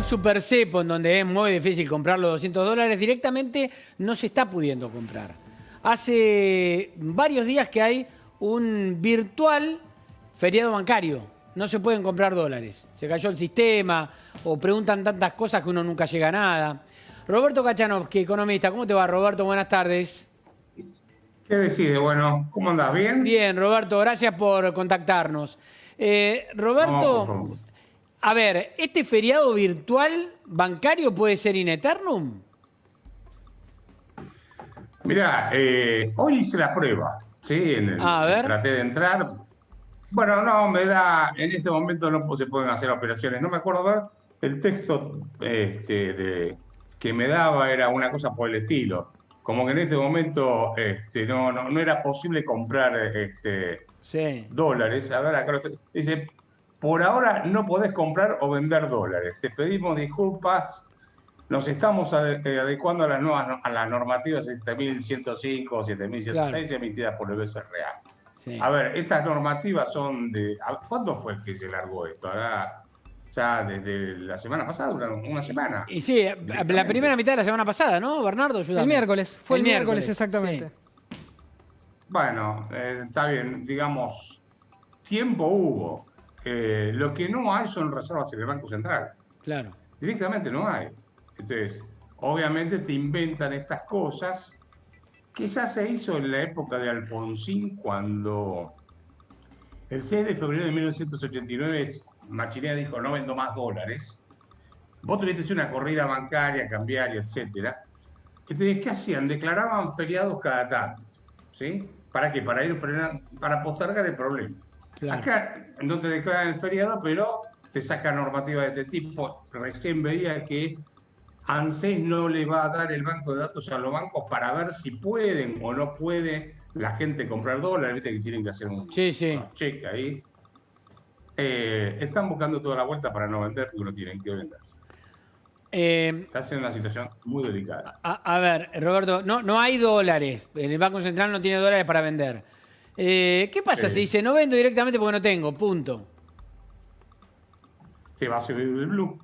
super cepo, en donde es muy difícil comprar los 200 dólares, directamente no se está pudiendo comprar. Hace varios días que hay un virtual feriado bancario. No se pueden comprar dólares. Se cayó el sistema o preguntan tantas cosas que uno nunca llega a nada. Roberto Kachanovsky, economista. ¿Cómo te va, Roberto? Buenas tardes. ¿Qué decide? Bueno, ¿cómo andás? ¿Bien? Bien, Roberto, gracias por contactarnos. No, por Roberto, favor. a ver, ¿este feriado virtual bancario puede ser in eternum? Mirá, hoy hice la prueba, ¿sí? A ver, Traté de entrar. Bueno, no, en este momento no se pueden hacer operaciones. No me acuerdo ver, el texto que me daba era una cosa por el estilo. Como que en este momento no era posible comprar sí. dólares. A ver, acá dice, por ahora no podés comprar o vender dólares. Te pedimos disculpas. Nos estamos adecuando a a las normativas 7105 o Claro, 7106 emitidas por el BCRA. A sí. ver, estas normativas son de... ¿Cuándo fue que se largó esto? Ahora, ya desde la semana pasada, una semana, Y sí, la primera directamente. mitad de la semana pasada, ¿no, Bernardo? El Ayúdame. miércoles, fue el miércoles Sí. exactamente. Bueno, está bien, digamos, tiempo hubo. Lo que no hay son reservas en el Banco Central. Claro. Directamente no hay. Entonces, obviamente te inventan estas cosas que ya se hizo en la época de Alfonsín, cuando el 6 de febrero de 1989 Machinea dijo no vendo más dólares. Vos tuviste una corrida bancaria, cambiaria, etcétera. Entonces, ¿qué hacían? Declaraban feriados cada tanto, ¿sí? ¿Para qué? Para ir frenando, para postergar el problema. Claro. Acá no te declaran el feriado, pero te sacan normativa de este tipo. Recién veía que ANSES no le va a dar el banco de datos a los bancos para ver si pueden o no puede la gente comprar dólares, viste que tienen que hacer Sí, sí. unos cheques ahí. Están buscando toda la vuelta para no vender porque no tienen que vender. Eh, Se hace una situación muy delicada. a ver, Roberto, no hay dólares. El Banco Central no tiene dólares para vender. ¿Qué pasa si dice no vendo directamente porque no tengo? Punto. Te va a subir el blue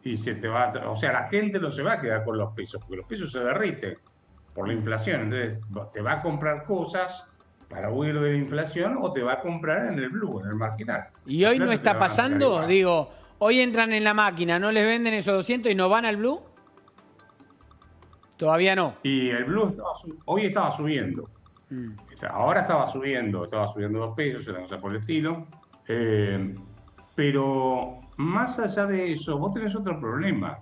y se te va o sea, la gente no se va a quedar con los pesos porque los pesos se derriten por la inflación. Entonces, te va a comprar cosas para huir de la inflación o te va a comprar en el blue, en el marginal. ¿Y La hoy no plata te está la van a sacar pasando? igual. Digo, hoy entran en la máquina, no les venden esos 200 y no van al Blue. Todavía no. Y el blue hoy estaba subiendo. Ahora estaba subiendo 2 pesos, una cosa por el estilo. Pero más allá de eso, vos tenés otro problema.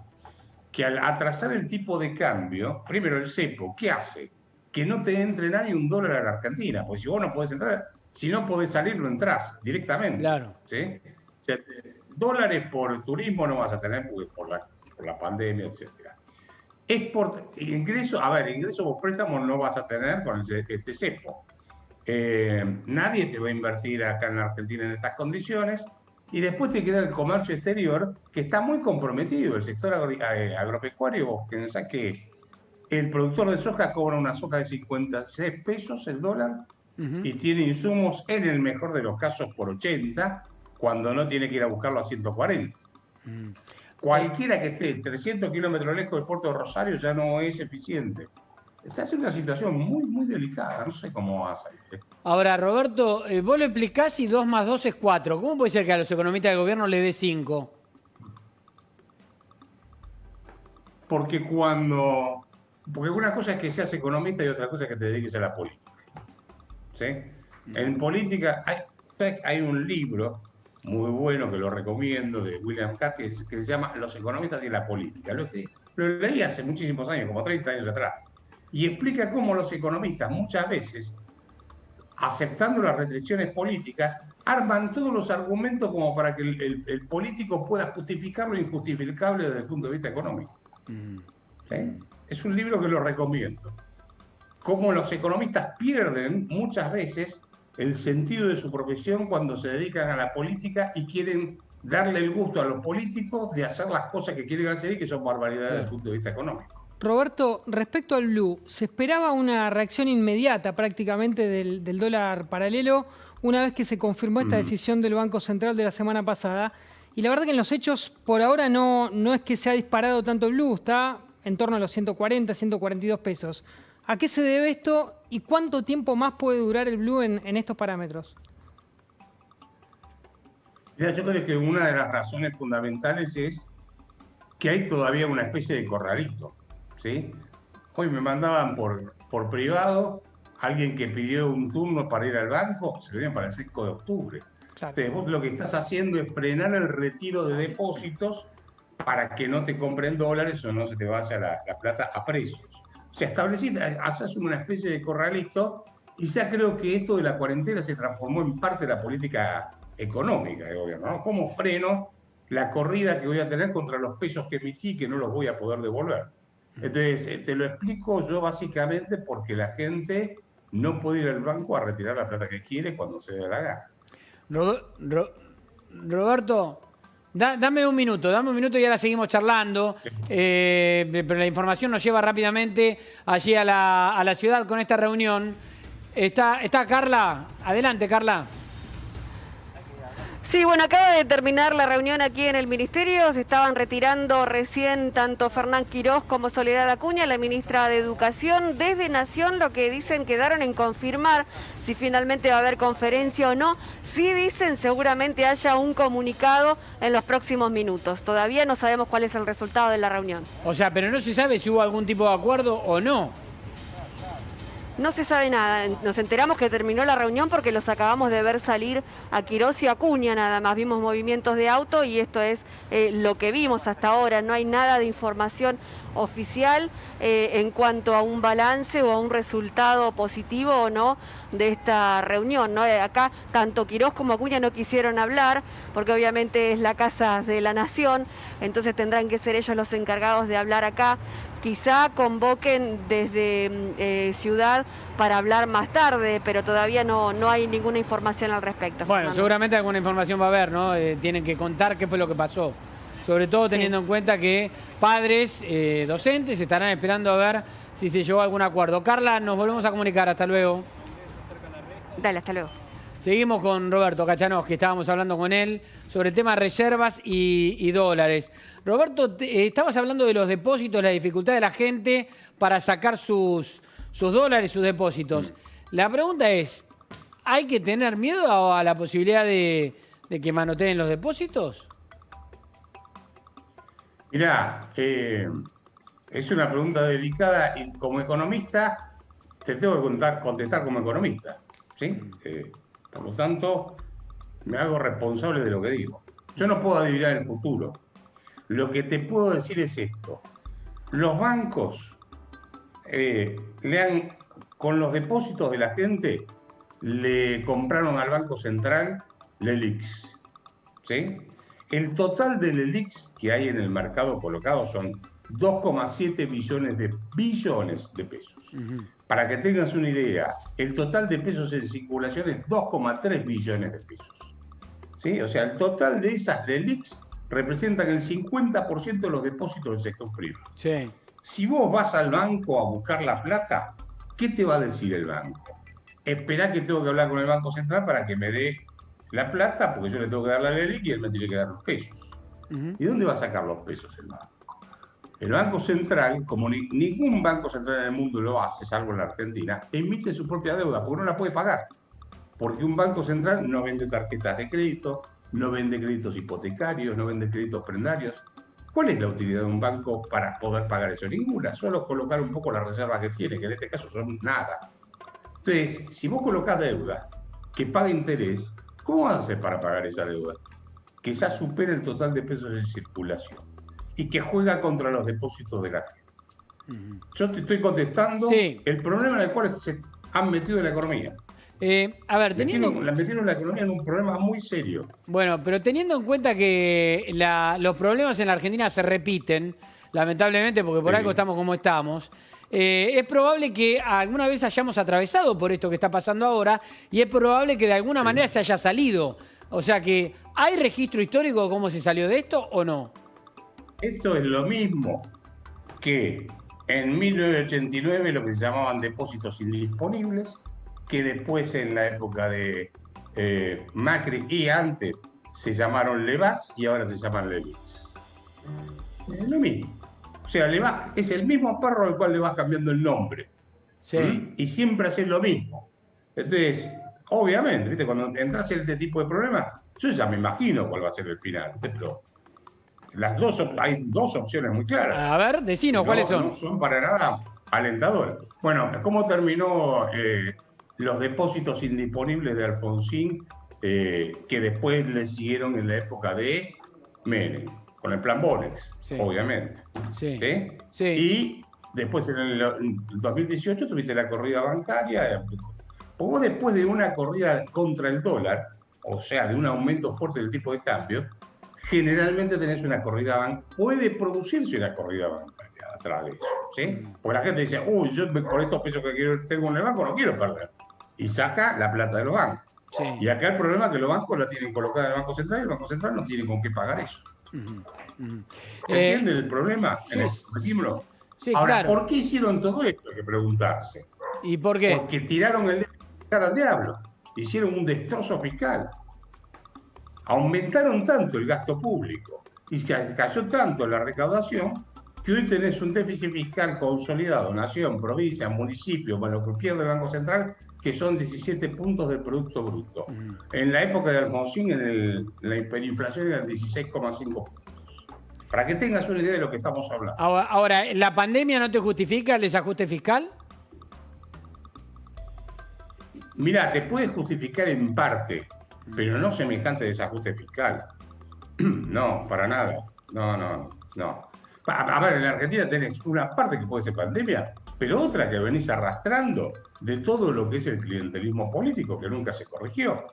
Que al atrasar el tipo de cambio, primero el cepo, ¿qué hace? Que no te entre nadie un dólar a la Argentina. Pues si vos no podés entrar, si no podés salir, no entrás directamente. Claro. ¿Sí? O sea, dólares por turismo no vas a tener porque por la pandemia, etcétera. Ingreso, a ver, ingreso por préstamo no vas a tener con este cepo. Nadie te va a invertir acá en la Argentina en estas condiciones. Y después te queda el comercio exterior, que está muy comprometido. El sector agropecuario, vos pensás que el productor de soja cobra una soja de 56 pesos el dólar y tiene insumos, en el mejor de los casos, por 80, cuando no tiene que ir a buscarlo a 140. Cualquiera que esté 300 kilómetros lejos del puerto de Rosario ya no es eficiente. Estás en una situación muy, muy delicada. No sé cómo vas a salir. Ahora, Roberto, vos lo explicás y 2 más 2 es 4. ¿Cómo puede ser que a los economistas del gobierno le dé 5? Porque una cosa es que seas economista y otra cosa es que te dediques a la política. ¿Sí? En política hay un libro muy bueno que lo recomiendo de William Catt que se llama Los economistas y la política. Lo leí hace muchísimos años, como 30 años atrás, y explica cómo los economistas muchas veces, aceptando las restricciones políticas, arman todos los argumentos como para que el político pueda justificar lo injustificable desde el punto de vista económico. ¿Sí? Es un libro que lo recomiendo. Cómo los economistas pierden muchas veces el sentido de su profesión cuando se dedican a la política y quieren darle el gusto a los políticos de hacer las cosas que quieren hacer y que son barbaridades desde el punto de vista económico. Roberto, respecto al blue, ¿se esperaba una reacción inmediata prácticamente del dólar paralelo una vez que se confirmó esta decisión del Banco Central de la semana pasada? Y la verdad que en los hechos, por ahora, no es que se ha disparado tanto el blue, está en torno a los 140, 142 pesos. ¿A qué se debe esto y cuánto tiempo más puede durar el blue en estos parámetros? Mira, yo creo que una de las razones fundamentales es que hay todavía una especie de corralito, ¿sí? Hoy me mandaban por privado alguien que pidió un turno para ir al banco, se viene para el 5 de octubre. Claro. Entonces, vos lo que estás haciendo es frenar el retiro de depósitos para que no te compren dólares o no se te vaya la plata a precios. O sea, haces una especie de corralito y ya creo que esto de la cuarentena se transformó en parte de la política económica del gobierno, ¿no? ¿Cómo freno la corrida que voy a tener contra los pesos que emití que no los voy a poder devolver? Entonces, te lo explico yo básicamente porque la gente no puede ir al banco a retirar la plata que quiere cuando se dé la gana. Roberto, dame un minuto y ahora seguimos charlando. Pero la información nos lleva rápidamente allí a la ciudad con esta reunión. Está Carla. Adelante, Carla. Sí, bueno, acaba de terminar la reunión aquí en el Ministerio. Se estaban retirando recién tanto Fernán Quirós como Soledad Acuña, la ministra de Educación. Desde Nación lo que dicen quedaron en confirmar si finalmente va a haber conferencia o no. Sí dicen seguramente haya un comunicado en los próximos minutos. Todavía no sabemos cuál es el resultado de la reunión. O sea, pero no se sabe si hubo algún tipo de acuerdo o no. No se sabe nada, nos enteramos que terminó la reunión porque los acabamos de ver salir a Quirós y Acuña nada más, vimos movimientos de auto y esto es lo que vimos hasta ahora, no hay nada de información oficial en cuanto a un balance o a un resultado positivo o no de esta reunión, ¿no? Acá tanto Quirós como Acuña no quisieron hablar porque obviamente es la casa de la nación, entonces tendrán que ser ellos los encargados de hablar acá. Quizá convoquen desde Ciudad para hablar más tarde, pero todavía no hay ninguna información al respecto. Bueno, Fernando. seguramente alguna información va a haber, ¿no? Tienen que contar qué fue lo que pasó. Sobre todo teniendo en cuenta que padres, docentes, estarán esperando a ver si se llegó a algún acuerdo. Carla, nos volvemos a comunicar. Hasta luego. Dale, hasta luego. Seguimos con Roberto Kachanowski, que estábamos hablando con él sobre el tema de reservas y dólares. Roberto, estabas hablando de los depósitos, la dificultad de la gente para sacar sus dólares, sus depósitos. La pregunta es, ¿hay que tener miedo a la posibilidad de que manoteen los depósitos? Mirá, es una pregunta delicada y como economista te tengo que contestar como economista, ¿sí? Por lo tanto, me hago responsable de lo que digo. Yo no puedo adivinar el futuro. Lo que te puedo decir es esto. Los bancos con los depósitos de la gente, le compraron al Banco Central LELIX, ¿sí? El total del LELIX que hay en el mercado colocado son 2,7 billones de pesos. Para que tengas una idea, el total de pesos en circulación es 2,3 billones de pesos. ¿Sí? O sea, el total de esas LELIX representan el 50% de los depósitos del sector privado. Sí. Si vos vas al banco a buscar la plata, ¿qué te va a decir el banco? Esperá que tengo que hablar con el Banco Central para que me dé la plata, porque yo le tengo que dar la LELIX y él me tiene que dar los pesos. ¿Y dónde va a sacar los pesos el banco? El Banco Central, como ningún banco central en el mundo lo hace, salvo en la Argentina, emite su propia deuda, porque no la puede pagar. Porque un banco central no vende tarjetas de crédito, no vende créditos hipotecarios, no vende créditos prendarios. ¿Cuál es la utilidad de un banco para poder pagar eso? Ninguna, solo colocar un poco las reservas que tiene, que en este caso son nada. Entonces, si vos colocás deuda que paga interés, ¿cómo vas a hacer para pagar esa deuda? Que ya supera el total de pesos en circulación y que juega contra los depósitos de la gente. Yo te estoy contestando el problema en el cual se han metido en la economía. A ver, metieron la economía en un problema muy serio. Bueno, pero teniendo en cuenta que los problemas en la Argentina se repiten, lamentablemente, porque por algo estamos como estamos, es probable que alguna vez hayamos atravesado por esto que está pasando ahora y es probable que de alguna manera se haya salido. O sea que, ¿hay registro histórico de cómo se salió de esto o no? Esto es lo mismo que en 1989 lo que se llamaban depósitos indisponibles, que después en la época de Macri y antes se llamaron Levax y ahora se llaman Levix. Es lo mismo. O sea, Levax es el mismo perro al cual le vas cambiando el nombre. Sí. Y siempre haces lo mismo. Entonces, obviamente, ¿viste? Cuando entras en este tipo de problemas, yo ya me imagino cuál va a ser el final. Pero hay dos opciones muy claras. A ver, decinos, ¿cuáles son? No son para nada alentadoras. Bueno, ¿cómo terminó los depósitos indisponibles de Alfonsín, que después le siguieron en la época de Menem, con el plan Bolex, Sí. obviamente? Sí. ¿Sí? Sí. Y después en el 2018 tuviste la corrida bancaria. Vos después de una corrida contra el dólar, o sea, de un aumento fuerte del tipo de cambio, generalmente tenés una corrida bancaria. Puede producirse una corrida bancaria atrás de eso, ¿sí? Porque la gente dice, uy, yo con estos pesos que tengo en el banco no quiero perder. Y saca la plata de los bancos. Sí. Y acá el problema es que los bancos la tienen colocada en el Banco Central y el Banco Central no tiene con qué pagar eso. ¿Entienden el problema? sí, Repetímoslo. sí, Ahora, claro. ¿por qué hicieron todo esto? Hay que preguntarse. ¿Y por qué? Porque tiraron el déficit fiscal al diablo. Hicieron un destrozo fiscal. Aumentaron tanto el gasto público y cayó tanto la recaudación que hoy tenés un déficit fiscal consolidado, nación, provincia, municipio, más lo que pierde el Banco Central, que son 17 puntos del Producto Bruto. En la época de Alfonsín, la hiperinflación era 16,5 puntos. Para que tengas una idea de lo que estamos hablando. Ahora, ¿la pandemia no te justifica el desajuste fiscal? Mirá, te puede justificar en parte, pero no semejante desajuste fiscal. No, para nada. No. A ver, en la Argentina tenés una parte que puede ser pandemia, pero otra que venís arrastrando de todo lo que es el clientelismo político que nunca se corrigió,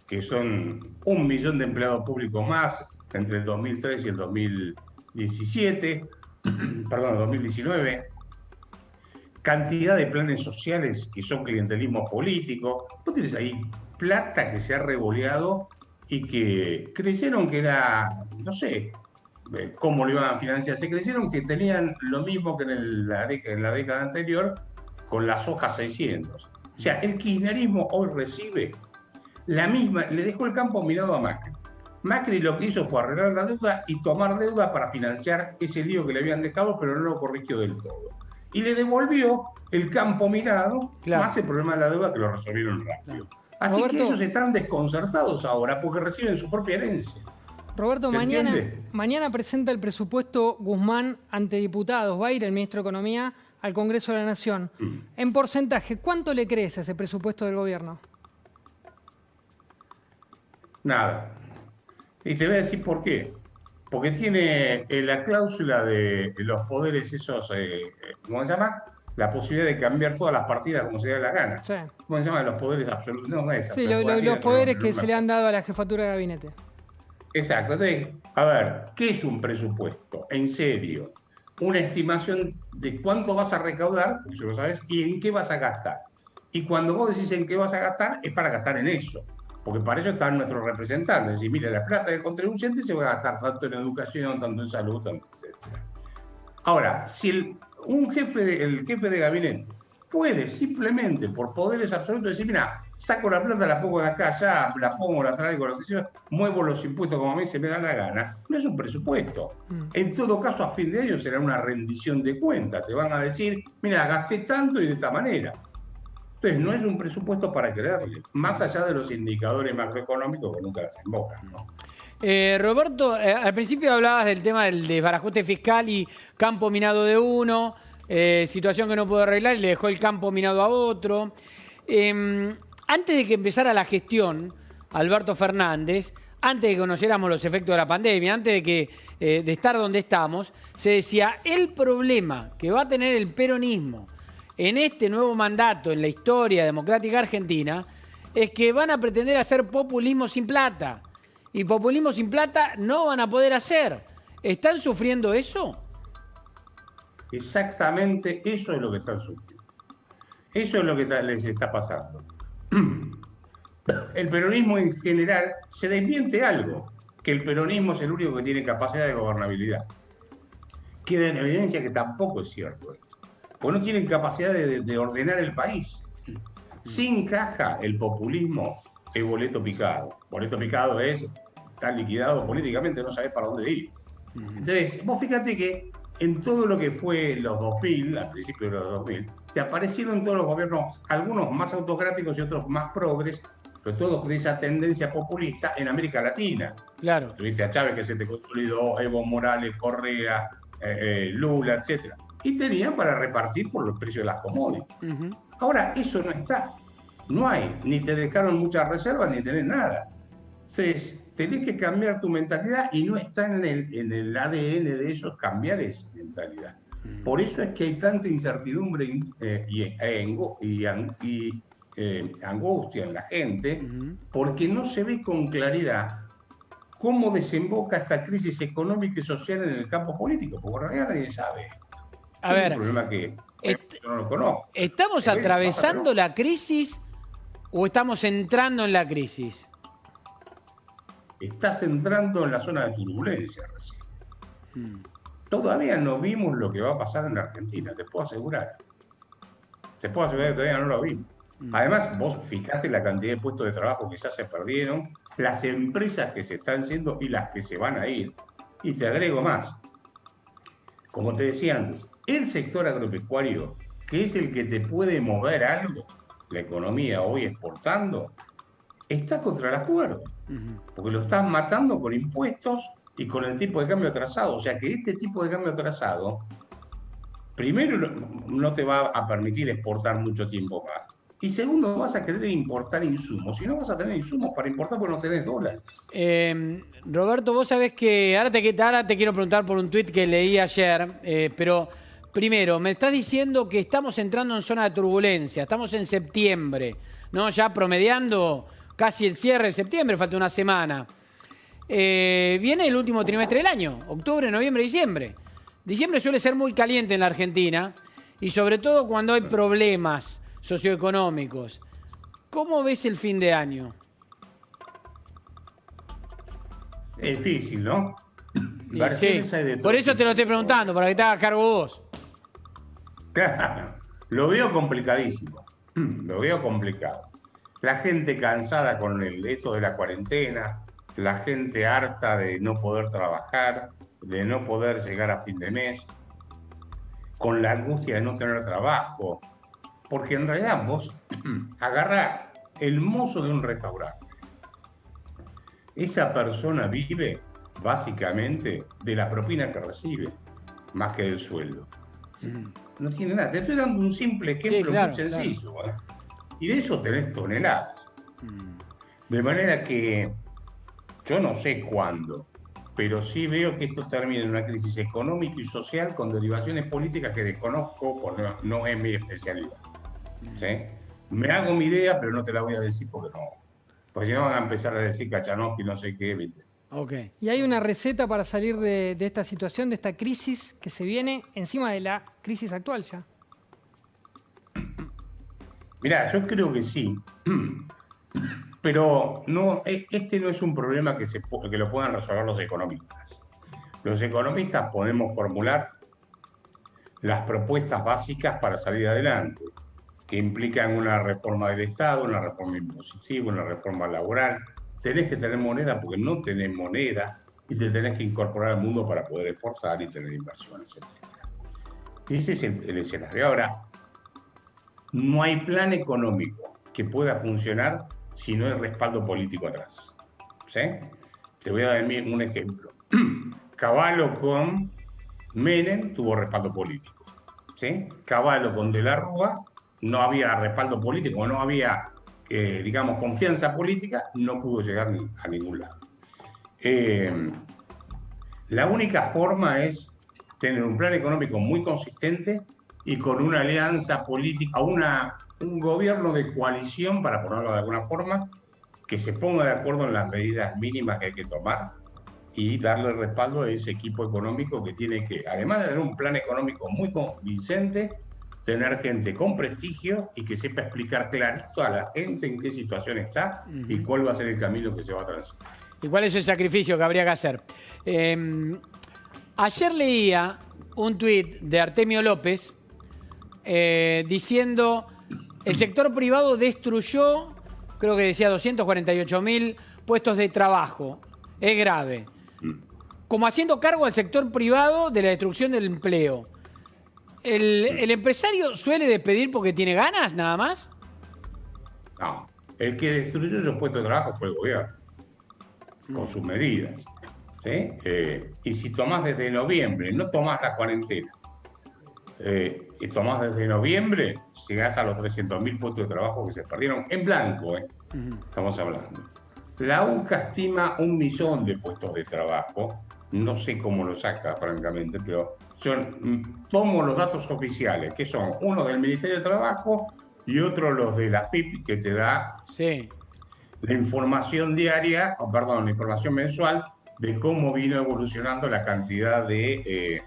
que son 1 millón de empleados públicos más entre el 2003 y el 2017, perdón, el 2019, cantidad de planes sociales que son clientelismo político. Vos tenés ahí plata que se ha revoleado y que creyeron que era, no sé cómo lo iban a financiar, se creyeron que tenían lo mismo que en la década anterior con las hojas 600. O sea, el kirchnerismo hoy recibe la misma, le dejó el campo minado a Macri. Macri lo que hizo fue arreglar la deuda y tomar deuda para financiar ese lío que le habían dejado, pero no lo corrigió del todo. Y le devolvió el campo minado, Claro. más el problema de la deuda que lo resolvieron rápido. Claro. Así Roberto, que ellos están desconcertados ahora porque reciben su propia herencia. Roberto, ¿Se mañana, entiende? mañana presenta el presupuesto Guzmán ante diputados. Va a ir el ministro de Economía al Congreso de la Nación. En porcentaje, ¿cuánto le crees a ese presupuesto del gobierno? Nada. Y te voy a decir por qué. Porque tiene la cláusula de los poderes esos, ¿cómo se llama? La posibilidad de cambiar todas las partidas como se dé la gana. Sí. ¿Cómo se llama? Los poderes absolutos. No es Sí, absolutos, los poderes que no se le han dado a la jefatura de gabinete. Exacto. Entonces, a ver, ¿qué es un presupuesto? En serio, una estimación de cuánto vas a recaudar, eso lo sabes, y en qué vas a gastar. Y cuando vos decís en qué vas a gastar, es para gastar en eso. Porque para eso están nuestros representantes. Es decir, mira, la plata del contribuyente se va a gastar tanto en educación, tanto en salud, tanto, etc. Ahora, si el jefe de gabinete puede simplemente, por poderes absolutos, decir, mira, saco la plata, la pongo de acá, ya la pongo, la traigo, lo que sea, muevo los impuestos como a mí se me da la gana, no es un presupuesto. En todo caso, a fin de año será una rendición de cuentas. Te van a decir, mira, gasté tanto y de esta manera. Entonces, no es un presupuesto para creerle, más allá de los indicadores macroeconómicos que nunca las invocan, ¿no? Roberto, al principio hablabas del tema del desbarajuste fiscal y campo minado de uno, situación que no pudo arreglar y le dejó el campo minado a otro. Antes de que empezara la gestión, Alberto Fernández, antes de que conociéramos los efectos de la pandemia, antes de estar donde estamos, se decía, el problema que va a tener el peronismo en este nuevo mandato en la historia democrática argentina es que van a pretender hacer populismo sin plata. Y populismo sin plata no van a poder hacer. ¿Están sufriendo eso? Exactamente eso es lo que están sufriendo. Eso es lo que les está pasando. El peronismo en general se desmiente algo, que el peronismo es el único que tiene capacidad de gobernabilidad. Queda en evidencia que tampoco es cierto esto, porque no tienen capacidad de ordenar el país. Sin caja, el populismo es boleto picado. Boleto picado es, está liquidado políticamente, no sabés para dónde ir. Entonces, vos fíjate que en todo lo que fue los 2000, al principio de los 2000, te aparecieron todos los gobiernos, algunos más autocráticos y otros más progres, pero todos de esa tendencia populista en América Latina. Claro. Tuviste a Chávez que se te consolidó, Evo Morales, Correa, Lula, etc. Y tenían para repartir por los precios de las commodities. Ahora, eso no está. No hay. Ni te dejaron muchas reservas, ni tenés nada. Entonces, tenés que cambiar tu mentalidad y no está en el ADN de ellos cambiar esa mentalidad. Por eso es que hay tanta incertidumbre y angustia en la gente, porque no se ve con claridad cómo desemboca esta crisis económica y social en el campo político, porque en realidad nadie sabe. A ver, es un problema que yo no lo conozco. ¿estamos atravesando la crisis o estamos entrando en la crisis? Estás entrando en la zona de turbulencia recién. Todavía no vimos lo que va a pasar en la Argentina, te puedo asegurar. Te puedo asegurar que todavía no lo vimos. Además, vos fijaste la cantidad de puestos de trabajo que ya se perdieron, las empresas que se están yendo y las que se van a ir. Y te agrego más. Como te decía antes, el sector agropecuario, que es el que te puede mover algo, la economía hoy exportando, está contra la cuerda. Porque lo estás matando con impuestos y con el tipo de cambio atrasado. O sea que este tipo de cambio atrasado, primero, no te va a permitir exportar mucho tiempo más. Y segundo, vas a querer importar insumos. Y no vas a tener insumos para importar porque no tenés dólares. Roberto, vos sabés que ahora te quiero preguntar por un tuit que leí ayer, pero primero, me estás diciendo que estamos entrando en zona de turbulencia, estamos en septiembre, ¿no? Ya promediando casi el cierre de septiembre, falta una semana. Viene el último trimestre del año, octubre, noviembre, diciembre. Diciembre suele ser muy caliente en la Argentina y sobre todo cuando hay problemas socioeconómicos. ¿Cómo ves el fin de año? Es difícil, ¿no? Sí. Por eso te lo estoy preguntando, para que te hagas cargo vos. Claro, lo veo complicadísimo. Lo veo complicado. La gente cansada con esto de la cuarentena, la gente harta de no poder trabajar, de no poder llegar a fin de mes, con la angustia de no tener trabajo. Porque en realidad vos agarrá el mozo de un restaurante. Esa persona vive básicamente de la propina que recibe, más que del sueldo. No tiene nada. Te estoy dando un simple ejemplo muy sencillo. Claro. Y de eso tenés toneladas. De manera que yo no sé cuándo, pero sí veo que esto termina en una crisis económica y social con derivaciones políticas que desconozco porque no es mi especialidad. ¿Sí? Me hago mi idea, pero no te la voy a decir porque no. Porque si no van a empezar a decir Kachanowski, no sé qué, ¿viste? Okay. ¿Y hay una receta para salir de esta situación, de esta crisis que se viene encima de la crisis actual ya? Mirá, yo creo que sí. Pero no, este no es un problema que lo puedan resolver los economistas. Los economistas podemos formular las propuestas básicas para salir adelante, que implican una reforma del Estado, una reforma impositiva, una reforma laboral. Tenés que tener moneda porque no tenés moneda y te tenés que incorporar al mundo para poder exportar y tener inversiones, etc. Ese es el escenario. Ahora, no hay plan económico que pueda funcionar si no hay respaldo político atrás. ¿Sí? Te voy a dar un ejemplo. Cavallo con Menem tuvo respaldo político. ¿Sí? Cavallo con De la Rúa no había respaldo político, no había, digamos, confianza política, no pudo llegar a ningún lado. La única forma es tener un plan económico muy consistente y con una alianza política, un gobierno de coalición, para ponerlo de alguna forma, que se ponga de acuerdo en las medidas mínimas que hay que tomar y darle respaldo a ese equipo económico que tiene que, además de tener un plan económico muy convincente, tener gente con prestigio y que sepa explicar clarito a la gente en qué situación está y cuál va a ser el camino que se va a transitar. ¿Y cuál es el sacrificio que habría que hacer? Ayer leía un tuit de Artemio López diciendo el sector privado destruyó, creo que decía 248.000 puestos de trabajo es grave. Como haciendo cargo al sector privado de la destrucción del empleo. ¿El empresario suele despedir porque tiene ganas, nada más? No, el que destruyó esos puestos de trabajo fue el gobierno, con sus medidas. ¿Sí? Y si tomás desde noviembre, no tomás la cuarentena, y tomás desde noviembre, llegás a los 300.000 puestos de trabajo que se perdieron en blanco, estamos hablando. La UCA estima 1 millón de puestos de trabajo, no sé cómo lo saca, francamente, pero yo tomo los datos oficiales, que son uno del Ministerio de Trabajo y otro los de la FIP, que te da la información diaria, la información mensual de cómo vino evolucionando la cantidad de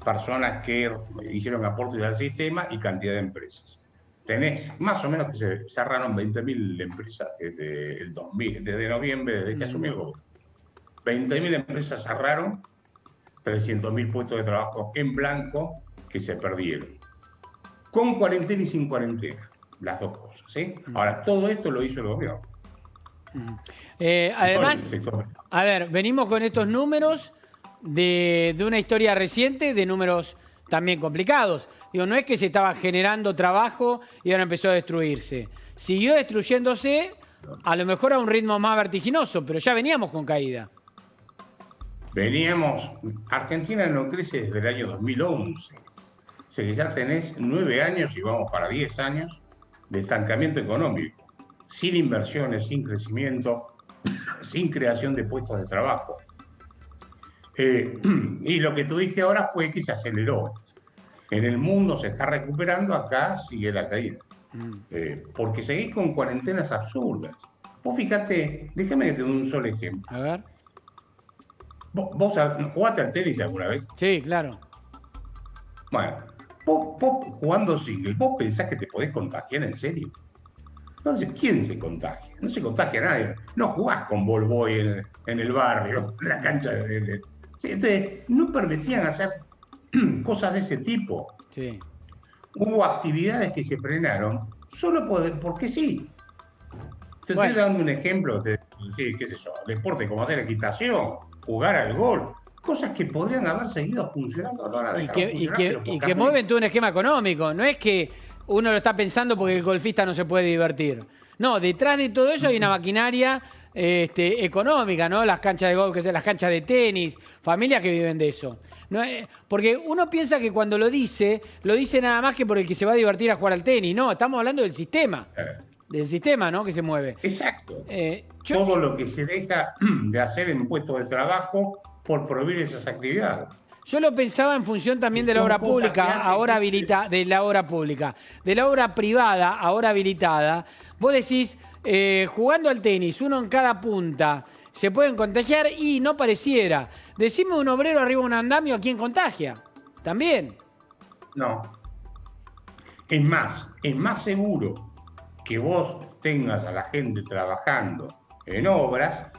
personas que hicieron aportes al sistema y cantidad de empresas. Tenés más o menos que se cerraron 20.000 empresas desde noviembre, desde que asumió el gobierno. 20.000 empresas cerraron, 300.000 puestos de trabajo en blanco que se perdieron. Con cuarentena y sin cuarentena, las dos cosas, ¿sí? Ahora, todo esto lo hizo el gobierno. Además, a ver, venimos con estos números de una historia reciente, de números también complicados. Digo, no es que se estaba generando trabajo y ahora empezó a destruirse. Siguió destruyéndose, a lo mejor a un ritmo más vertiginoso, pero ya veníamos con caída. Argentina no crece desde el año 2011. O sea que ya tenés 9 años y vamos para 10 años de estancamiento económico. Sin inversiones, sin crecimiento, sin creación de puestos de trabajo. Y lo que tú dijiste ahora fue que se aceleró. En el mundo se está recuperando, acá sigue la caída. Porque seguís con cuarentenas absurdas. Vos fíjate, déjame que te dé un solo ejemplo. A ver. ¿Vos jugaste al tenis alguna vez? Sí, claro. Bueno, vos jugando single, ¿vos pensás que te podés contagiar en serio? Entonces, ¿quién se contagia? No se contagia nadie. No jugás con ball boy en el barrio, en la cancha de... Sí, entonces, no permitían hacer cosas de ese tipo. Sí. Hubo actividades que se frenaron solo porque sí. Te estoy dando un ejemplo de, qué sé yo, deporte como hacer equitación, jugar al golf, cosas que podrían haber seguido funcionando a la hora de y que mueven todo un esquema económico. No es que uno lo está pensando porque el golfista no se puede divertir. No, detrás de todo eso hay una maquinaria económica, ¿no? Las canchas de golf, que son las canchas de tenis, familias que viven de eso. No, porque uno piensa que cuando lo dice nada más que por el que se va a divertir a jugar al tenis. No, estamos hablando del sistema. Del sistema, ¿no? Que se mueve. Exacto. Todo lo que se deja de hacer en puestos de trabajo por prohibir esas actividades. Yo lo pensaba en función también de la obra pública, ahora habilitada, de la obra pública. De la obra privada, ahora habilitada. Vos decís, jugando al tenis, uno en cada punta, se pueden contagiar y no pareciera. Decime un obrero arriba de un andamio a quién contagia. También. No. Es más seguro que vos tengas a la gente trabajando en obras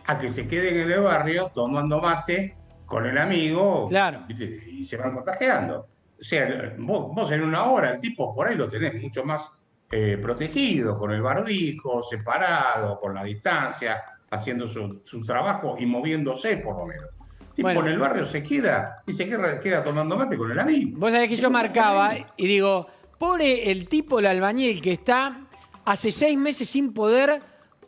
a que se queden en el barrio tomando mate con el amigo, claro, y se van contagiando. O sea, vos en una hora, el tipo por ahí lo tenés mucho más protegido, con el barbijo, separado, con la distancia, haciendo su trabajo y moviéndose por lo menos. El tipo en el barrio se queda y se queda tomando mate con el amigo. Vos sabés que yo marcaba y digo, pobre el tipo, el albañil que está hace 6 meses sin poder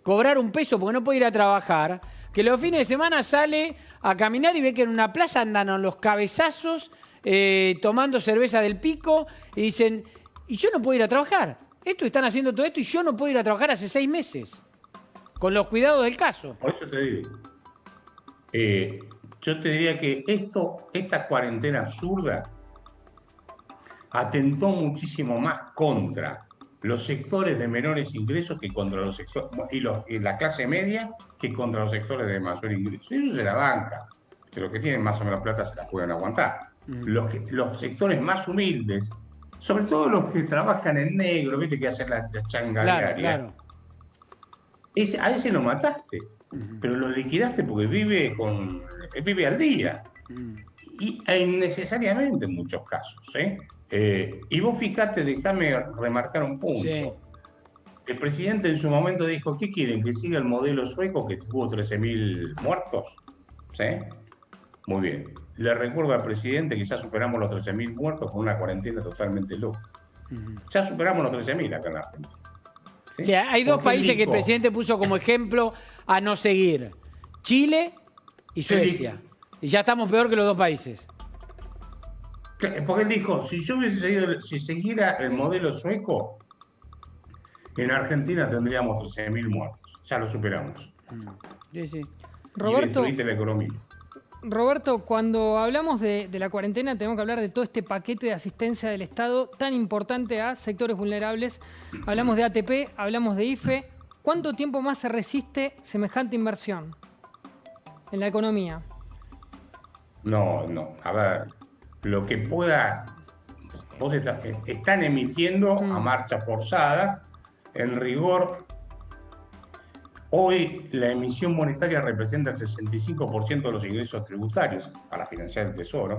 cobrar un peso porque no puede ir a trabajar, que los fines de semana sale a caminar y ve que en una plaza andan a los cabezazos tomando cerveza del Pico y dicen, y yo no puedo ir a trabajar. Estos están haciendo todo esto y yo no puedo ir a trabajar hace 6 meses. Con los cuidados del caso. Por eso te digo. Yo te diría que esta cuarentena absurda atentó muchísimo más contra los sectores de menores ingresos que contra los sectores y la clase media que contra los sectores de mayor ingreso. Eso se la banca. Los que tienen más o menos plata se la pueden aguantar. Los sectores más humildes, sobre todo los que trabajan en negro, viste que hacen la changa diaria. Claro. A ese lo mataste, pero lo liquidaste porque vive al día. Y innecesariamente en muchos casos. Y vos fijate, déjame remarcar un punto. Sí. el presidente en su momento dijo, ¿qué quieren? ¿Que siga el modelo sueco que tuvo 13.000 muertos? ¿Sí? Muy bien. Le recuerdo al presidente que ya superamos los 13.000 muertos con una cuarentena totalmente loca. Ya superamos los 13.000 acá en la Argentina. ¿Sí? O sea, hay dos Porque países él que el dijo, presidente puso como ejemplo a no seguir. Chile y Suecia. Y ya estamos peor que los dos países. porque él dijo, si yo hubiese seguido, si siguiera el modelo sueco, en Argentina tendríamos 13.000 muertos. Ya lo superamos. Sí, sí. Y Roberto, destruiste la economía. Roberto, cuando hablamos de la cuarentena tenemos que hablar de todo este paquete de asistencia del Estado tan importante a sectores vulnerables. Hablamos de ATP, hablamos de IFE. ¿Cuánto tiempo más se resiste semejante inversión en la economía? No. A ver, lo que pueda... Vos están emitiendo a marcha forzada. En rigor, hoy la emisión monetaria representa el 65% de los ingresos tributarios para financiar el Tesoro.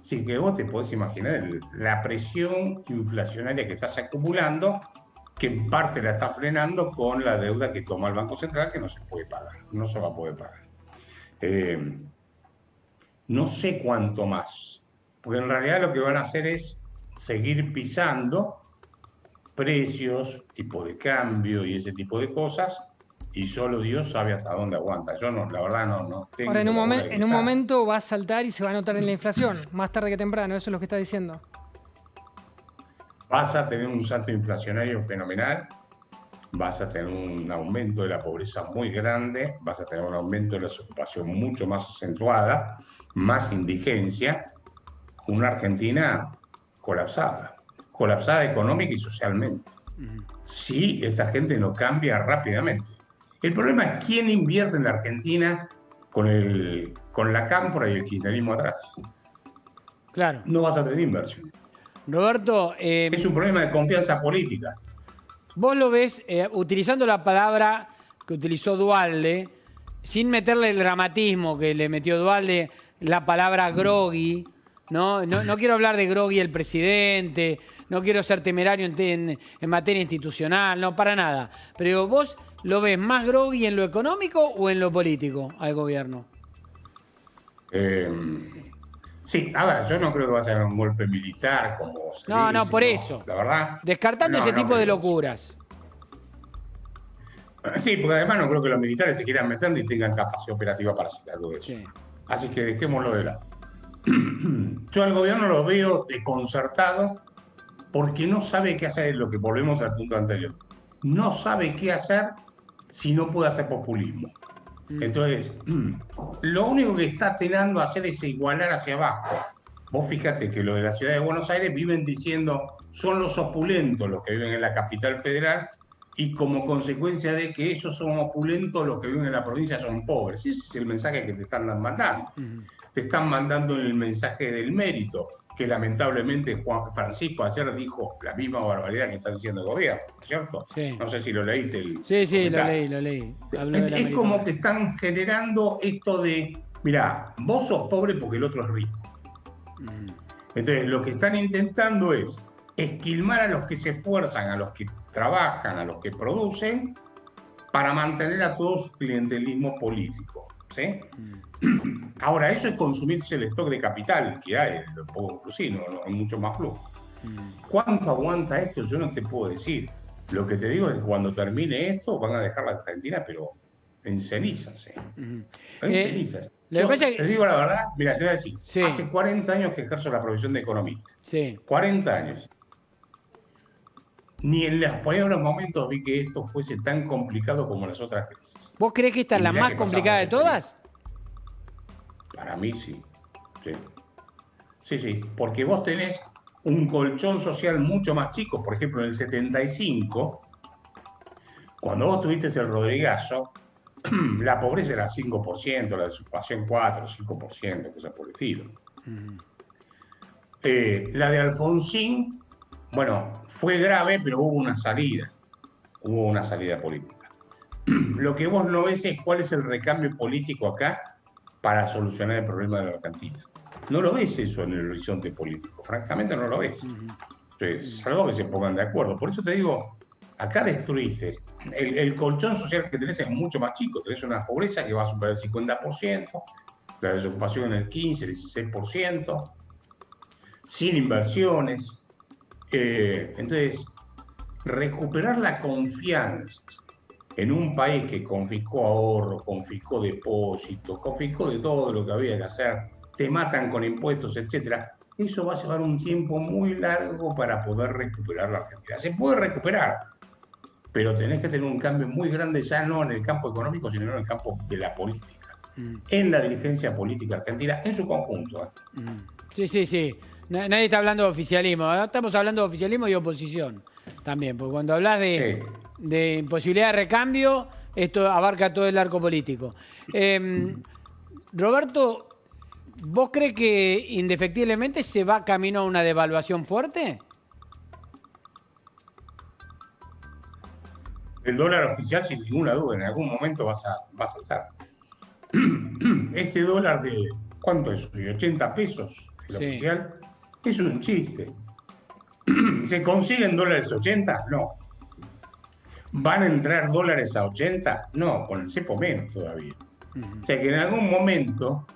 Así que vos te podés imaginar la presión inflacionaria que estás acumulando, que en parte la está frenando con la deuda que toma el Banco Central, que no se puede pagar, no se va a poder pagar. No sé cuánto más, porque en realidad lo que van a hacer es seguir pisando precios, tipo de cambio y ese tipo de cosas, y solo Dios sabe hasta dónde aguanta. Yo no, la verdad no tengo... Ahora, en la bola de un cristal. momento va a saltar y se va a notar en la inflación, más tarde que temprano, eso es lo que está diciendo. Vas a tener un salto inflacionario fenomenal, vas a tener un aumento de la pobreza muy grande, vas a tener un aumento de la desocupación mucho más acentuada, más indigencia, una Argentina colapsada económica y socialmente. Si esta gente no cambia rápidamente. El problema es quién invierte en la Argentina con la cámpora y el kirchnerismo atrás. Claro. No vas a tener inversión. Roberto, Es un problema de confianza política. vos lo ves utilizando la palabra que utilizó Duhalde, sin meterle el dramatismo que le metió Duhalde, la palabra grogui. No quiero hablar de grogui el presidente, no quiero ser temerario en materia institucional, no, para nada. Pero vos lo ves más grogui en lo económico o en lo político al gobierno. Sí, a ver, yo no creo que va a ser un golpe militar como se No, dice, por eso. La verdad. Descartando no, ese no tipo de creo. locuras. Sí, porque además no creo que los militares se quieran meter ni tengan capacidad operativa para hacer algo de eso. Sí. Así que dejémoslo de lado. Yo al gobierno lo veo desconcertado porque no sabe qué hacer, lo que volvemos al punto anterior. No sabe qué hacer si no puede hacer populismo. Entonces, lo único que está teniendo a hacer es igualar hacia abajo. Vos fíjate que lo de la ciudad de Buenos Aires viven diciendo son los opulentos los que viven en la capital federal y como consecuencia de que ellos son opulentos los que viven en la provincia son pobres. Ese es el mensaje que te están mandando. Te están mandando el mensaje del mérito, que lamentablemente Juan Francisco ayer dijo la misma barbaridad que está diciendo el gobierno, ¿cierto? Sí. No sé si lo leíste. Sí, lo comentario. leí. Habló de la Es como que meritocracia. están generando esto de, mirá, vos sos pobre porque el otro es rico. Entonces lo que están intentando es esquilmar a los que se esfuerzan, a los que trabajan, a los que producen, para mantener a todo su clientelismo político. ¿Sí? Ahora, eso es consumirse el stock de capital que hay, lo poco inclusive, no hay mucho más flujo. ¿Cuánto aguanta esto? Yo no te puedo decir. Lo que te digo es que cuando termine esto van a dejar la Argentina, pero en cenizas. En cenizas. lo que Yo pasa es que- te digo la verdad, mira, te voy a decir, Sí. hace 40 años que ejerzo la profesión de economista. Sí. 40 años. Ni en los peores momentos vi que esto fuese tan complicado como las otras crisis. ¿Vos creés que esta es la Mirá más que complicada de pasamos todas? Para mí sí. Sí, porque vos tenés un colchón social mucho más chico. Por ejemplo, en el 75, cuando vos tuviste el Rodrigazo, la pobreza era 5%, la desocupación 4, 5%, cosas por el estilo. La de Alfonsín, bueno, fue grave, pero hubo una salida. Hubo una salida política. Lo que vos no ves es cuál es el recambio político acá para solucionar el problema de la Argentina. No lo ves eso en el horizonte político, francamente no lo ves. Entonces, salvo que se pongan de acuerdo. Por eso te digo, acá destruiste. El colchón social que tenés es mucho más chico. Tenés una pobreza que va a superar el 50%, la desocupación en el 15, el 16%, sin inversiones. Entonces, recuperar la confianza en un país que confiscó ahorro, confiscó depósitos, confiscó de todo lo que había que hacer, te matan con impuestos, etcétera. Eso va a llevar un tiempo muy largo para poder recuperar la Argentina. Se puede recuperar, pero tenés que tener un cambio muy grande ya no en el campo económico, sino en el campo de la política, en la dirigencia política argentina, en su conjunto. Sí. Nadie está hablando de oficialismo. Ahora estamos hablando de oficialismo y oposición también, porque cuando hablas de imposibilidad de recambio, esto abarca todo el arco político. Roberto, ¿vos crees que indefectiblemente se va camino a una devaluación fuerte? El dólar oficial, sin ninguna duda, en algún momento va a saltar. Este dólar de, ¿cuánto es? De 80 pesos, el oficial, es un chiste. ¿Se consiguen dólares 80? No. ¿Van a entrar dólares a 80? No, con el cepo menos todavía. O sea que en algún momento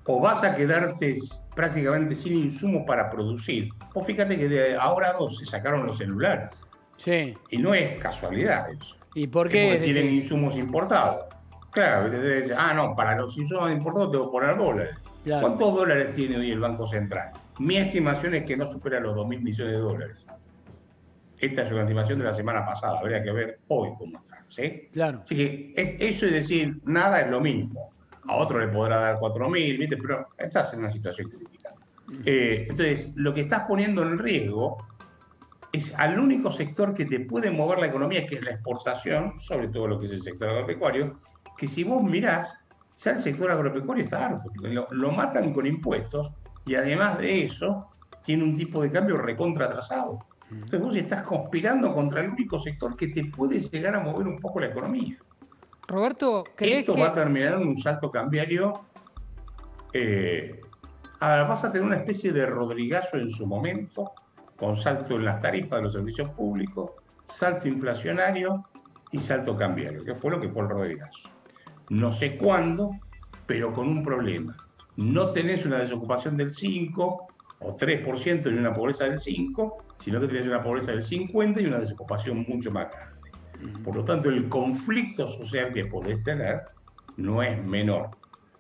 o vas a quedarte prácticamente sin insumos para producir. Vos fíjate que de ahora a 2 se sacaron los celulares. Sí. Y no es casualidad eso. ¿Y por qué? Porque tienen insumos importados. Claro, no, para los insumos importados tengo que poner dólares. Claro. ¿Cuántos dólares tiene hoy el Banco Central? Mi estimación es que no supera los 2.000 millones de dólares. Esta es una estimación de la semana pasada, habría que ver hoy cómo está, ¿sí? Claro. Así que eso es decir, nada es lo mismo. A otro le podrá dar 4.000, ¿viste? Pero estás en una situación crítica. Entonces, lo que estás poniendo en riesgo es al único sector que te puede mover la economía, que es la exportación, sobre todo lo que es el sector agropecuario, que si vos mirás, ya el sector agropecuario está harto, lo matan con impuestos y además de eso tiene un tipo de cambio recontra atrasado. Entonces vos estás conspirando contra el único sector que te puede llegar a mover un poco la economía. Roberto, ¿crees Esto va a terminar en un salto cambiario? Ahora vas a tener una especie de Rodrigazo en su momento, con salto en las tarifas de los servicios públicos, salto inflacionario y salto cambiario, que fue lo que fue el Rodrigazo. No sé cuándo, pero con un problema. No tenés una desocupación del 5 o 3% ni una pobreza del 5, sino que tenés una pobreza del 50 y una desocupación mucho más grande. Por lo tanto, el conflicto social que podés tener no es menor.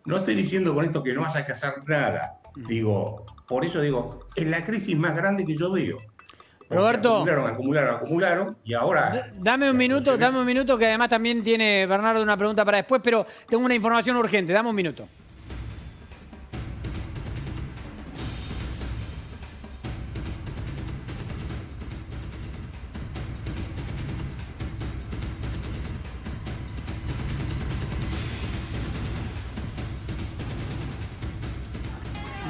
No estoy diciendo con esto que no haya que hacer nada. Por eso digo, es la crisis más grande que yo veo. Roberto, acumularon y ahora... Dame un minuto, que además también tiene Bernardo una pregunta para después, pero tengo una información urgente. Dame un minuto.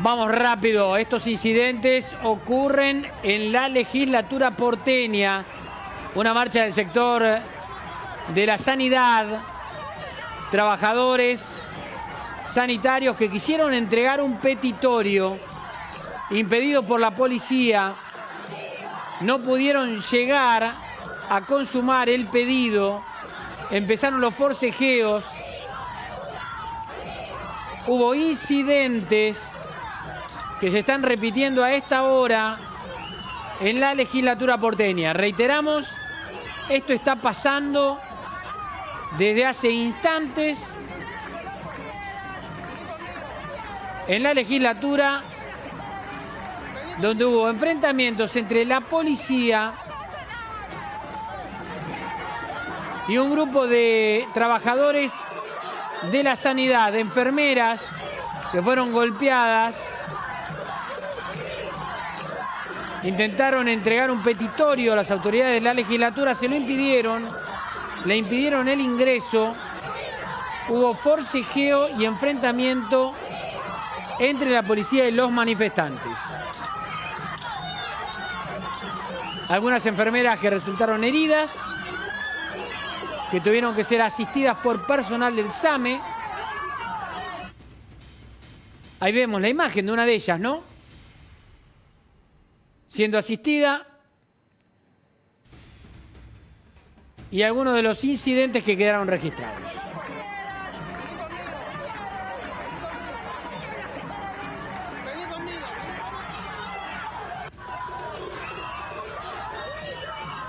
Vamos rápido, estos incidentes ocurren en la legislatura porteña. Una marcha del sector de la sanidad, trabajadores sanitarios que quisieron entregar un petitorio impedido por la policía. No pudieron llegar a consumar el pedido, empezaron los forcejeos, hubo incidentes que se están repitiendo a esta hora en la legislatura porteña. Reiteramos, esto está pasando desde hace instantes en la legislatura, donde hubo enfrentamientos entre la policía y un grupo de trabajadores de la sanidad, de enfermeras que fueron golpeadas. Intentaron entregar un petitorio a las autoridades de la legislatura, se lo impidieron, le impidieron el ingreso, hubo forcejeo y enfrentamiento entre la policía y los manifestantes. Algunas enfermeras que resultaron heridas, que tuvieron que ser asistidas por personal del SAME. Ahí vemos la imagen de una de ellas, ¿no? Siendo asistida. y algunos de los incidentes que quedaron registrados.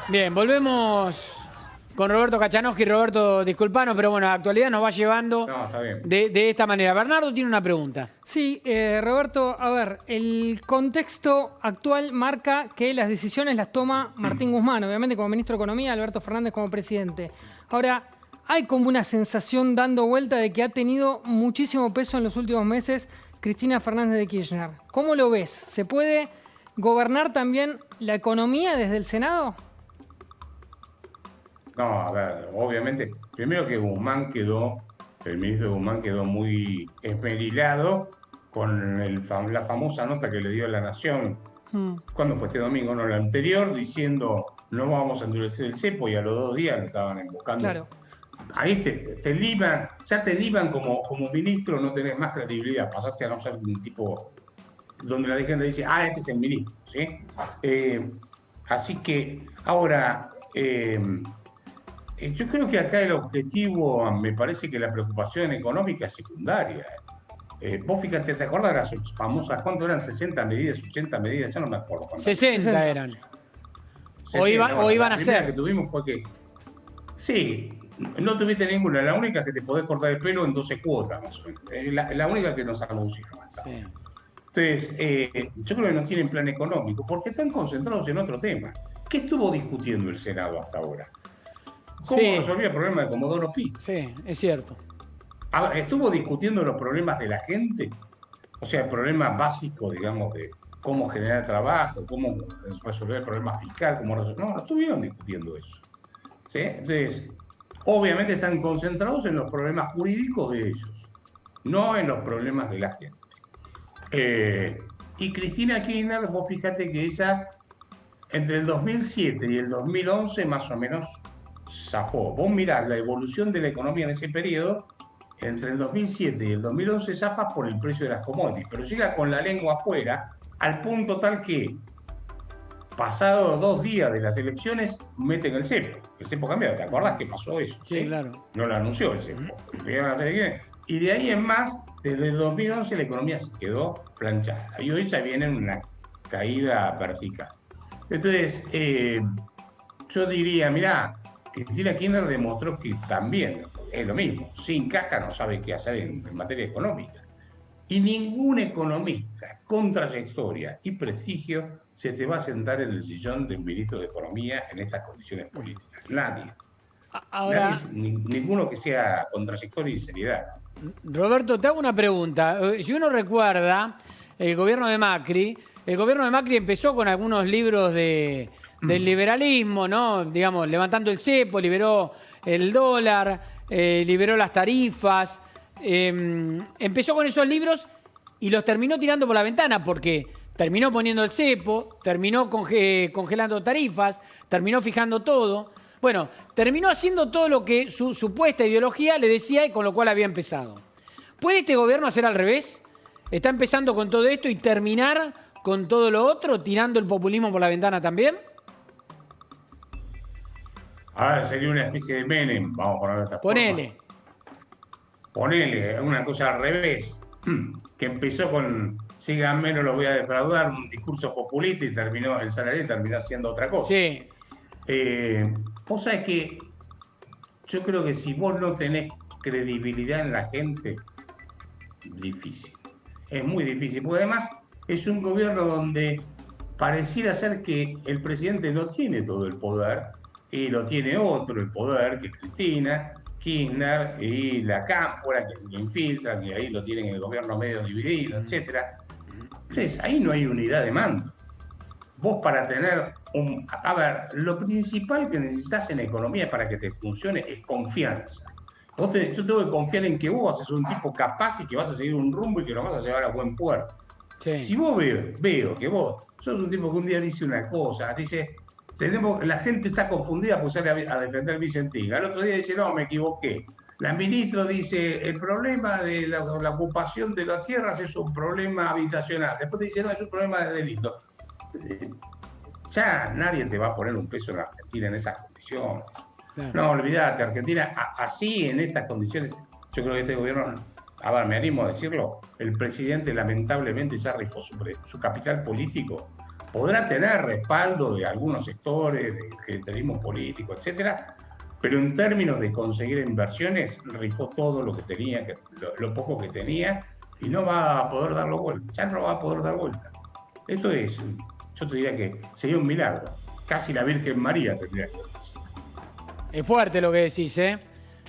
Bien, volvemos con Roberto Kachanowski. Roberto, disculpanos, pero bueno, la actualidad nos va llevando No, está bien. de esta manera. Bernardo tiene una pregunta. Sí, Roberto, a ver, el contexto actual marca que las decisiones las toma Martín Guzmán, obviamente como ministro de Economía, Alberto Fernández como presidente. Ahora, hay como una sensación dando vuelta de que ha tenido muchísimo peso en los últimos meses Cristina Fernández de Kirchner. ¿Cómo lo ves? ¿Se puede gobernar también la economía desde el Senado? No, a ver, obviamente, primero que el ministro Guzmán quedó muy esmerilado con la famosa nota que le dio a La Nación, ¿cuándo fue este domingo? No, la anterior, diciendo no vamos a endurecer el cepo, y a los 2 días lo estaban emboscando. Claro. Ahí te liban, ya te liban como ministro, no tenés más credibilidad, pasaste a no ser un tipo donde la gente dice, este es el ministro, ¿sí? Así que ahora... yo creo que acá el objetivo, me parece que la preocupación económica es secundaria. Vos fíjate, ¿te acuerdas de las famosas, cuánto eran? 60 medidas, 80 medidas, ya no me acuerdo. 60 eran. 60, o iban a la primera ser. que tuvimos fue que, sí, no tuviste ninguna, la única que te podés cortar el pelo en 12 cuotas, más o menos. La única que nos anunciaron. Sí. Entonces, yo creo que no tienen plan económico, porque están concentrados en otro tema. ¿Qué estuvo discutiendo el Senado hasta ahora? ¿Cómo resolvía el problema de Comodoro Pi? Sí, es cierto. A ver, ¿estuvo discutiendo los problemas de la gente? O sea, el problema básico, digamos, de cómo generar trabajo, cómo resolver el problema fiscal, no estuvieron discutiendo eso. ¿Sí? Entonces, obviamente están concentrados en los problemas jurídicos de ellos, no en los problemas de la gente. Y Cristina Kirchner, vos fíjate que ella, entre el 2007 y el 2011, más o menos, zafó. Vos mirás la evolución de la economía en ese periodo, entre el 2007 y el 2011 zafa por el precio de las commodities, pero llega con la lengua afuera al punto tal que, pasados 2 días de las elecciones, meten el cepo. El cepo cambió, ¿te acordás que pasó eso? Sí, claro. No lo anunció el cepo. Y de ahí en más, desde el 2011 la economía se quedó planchada. Y hoy ya viene una caída vertical. Entonces, yo diría, mirá, Cristina Kirchner demostró que también es lo mismo. Sin caja no sabe qué hacer en materia económica. Y ningún economista con trayectoria y prestigio se te va a sentar en el sillón del ministro de Economía en estas condiciones políticas. Nadie. Ahora, Ninguno que sea con trayectoria y seriedad. Roberto, te hago una pregunta. Si uno recuerda, el gobierno de Macri empezó con algunos libros del liberalismo, ¿no? Digamos, levantando el cepo, liberó el dólar, liberó las tarifas. Empezó con esos libros y los terminó tirando por la ventana porque terminó poniendo el cepo, terminó congelando tarifas, terminó fijando todo. Bueno, terminó haciendo todo lo que su supuesta ideología le decía y con lo cual había empezado. ¿Puede este gobierno hacer al revés? ¿Está empezando con todo esto y terminar con todo lo otro, tirando el populismo por la ventana también? Ahora sería una especie de Menem, vamos a ponerlo de esta Ponele. forma. Ponele, una cosa al revés, que empezó con síganme, no lo voy a defraudar, un discurso populista y el salario terminó haciendo otra cosa. Sí. Vos sabés que yo creo que si vos no tenés credibilidad en la gente, difícil. Es muy difícil, porque además es un gobierno donde pareciera ser que el presidente no tiene todo el poder, y lo tiene otro, el poder, que es Cristina Kirchner y la Cámpora, que lo infiltran, y ahí lo tienen en el gobierno medio dividido, etc. Entonces, ahí no hay unidad de mando. Vos para tener a ver, lo principal que necesitas en economía para que te funcione es confianza. Yo tengo que confiar en que vos sos un tipo capaz y que vas a seguir un rumbo y que lo vas a llevar a buen puerto. Sí. Si vos veo que vos sos un tipo que un día dice una cosa, dice, la gente está confundida porque sale a defender Vicentín. Al otro día dice, no, me equivoqué. La ministra dice, el problema de la ocupación de las tierras es un problema habitacional. Después te dice, no, es un problema de delito. Ya nadie te va a poner un peso en la Argentina en esas condiciones. Claro. No, olvídate, Argentina, así en estas condiciones, yo creo que este gobierno, a ver, me animo a decirlo, el presidente lamentablemente ya rifó su capital político. Podrá tener respaldo de algunos sectores, del clientelismo político, etcétera, pero en términos de conseguir inversiones, rifó todo lo que tenía, lo poco que tenía, y no va a poder darlo vuelta, ya no va a poder dar vuelta. Esto es, yo te diría que sería un milagro, casi la Virgen María tendría que decir. Es fuerte lo que decís, ¿eh?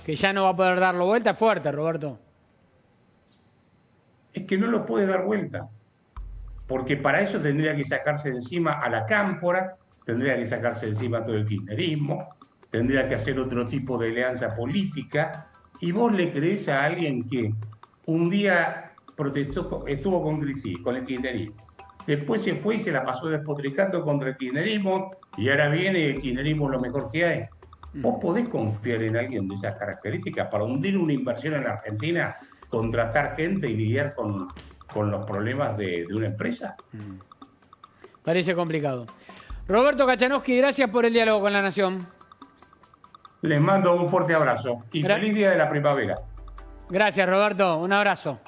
Que ya no va a poder darlo vuelta, es fuerte, Roberto. Es que no lo puede dar vuelta, porque para eso tendría que sacarse de encima a la cámpora, tendría que sacarse de encima todo el kirchnerismo, tendría que hacer otro tipo de alianza política, y vos le creés a alguien que un día protestó, estuvo con el kirchnerismo, después se fue y se la pasó despotricando contra el kirchnerismo, y ahora viene el kirchnerismo lo mejor que hay. ¿Vos podés confiar en alguien de esas características para hundir una inversión en la Argentina, contratar gente y lidiar con los problemas de una empresa? Parece complicado. Roberto Kachanowski, gracias por el diálogo con La Nación. Les mando un fuerte abrazo y feliz día de la primavera. Gracias, Roberto. Un abrazo.